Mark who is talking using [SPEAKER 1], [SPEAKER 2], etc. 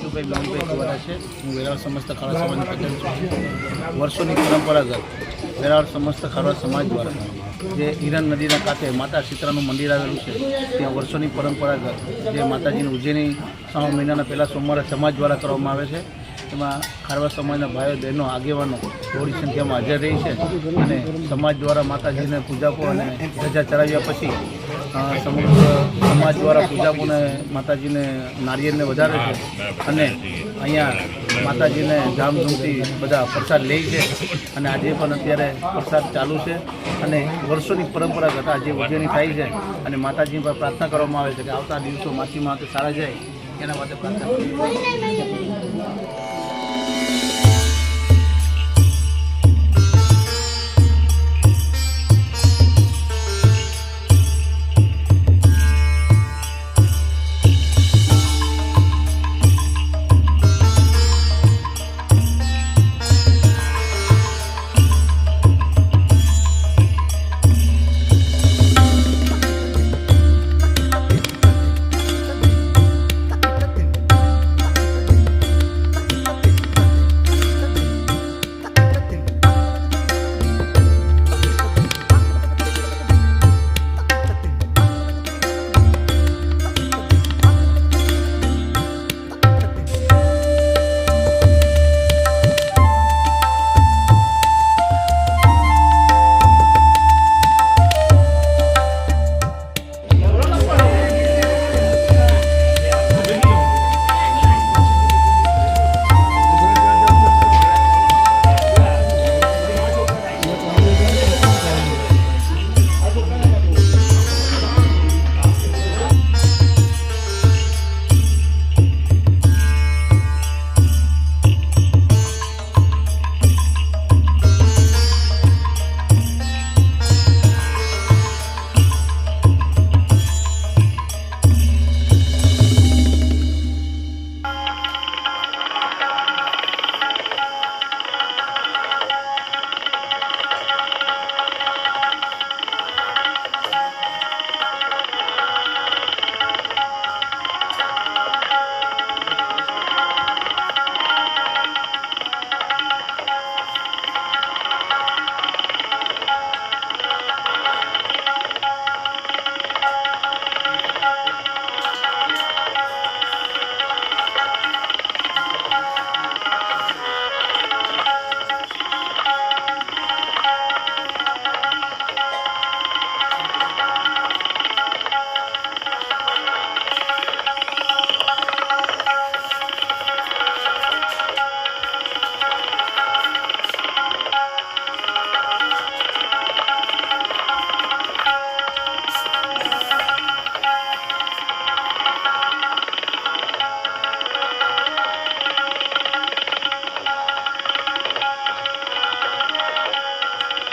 [SPEAKER 1] કેશુભાઈ મોહનભાઈ કુવાડા છે। હું વેરાવળ સમસ્ત ખારવા સમાજનો પટેલ છું। વર્ષોની પરંપરાગત વેરાવળ સમસ્ત ખારવા સમાજ દ્વારા જે હિરણ નદીના કાંઠે માતા સીતરાનું મંદિર આવેલું છે, ત્યાં વર્ષોની પરંપરાગત જે માતાજીની ઉજવણી શ્રાવણ મહિનાના પહેલાં સોમવારે સમાજ દ્વારા કરવામાં આવે છે। એમાં ખારવા સમાજના ભાઈઓ બહેનો આગેવાનો થોડી સંખ્યામાં હાજર રહી છે અને સમાજ દ્વારા માતાજીને પૂજાપો અને ધજા ચડાવ્યા પછી સમગ્ર સમાજ દ્વારા પૂજાપોને માતાજીને નારિયેળને વધારે છે અને અહીંયા માતાજીને ધામધૂમથી બધા પ્રસાદ લે છે અને આજે પણ અત્યારે પ્રસાદ ચાલુ છે અને વર્ષોની પરંપરાગત આજે ઉજવણી થાય છે અને માતાજી પર પ્રાર્થના કરવામાં આવે છે કે આવતા દિવસો માછીમાં સારા જાય એના માટે પ્રાર્થના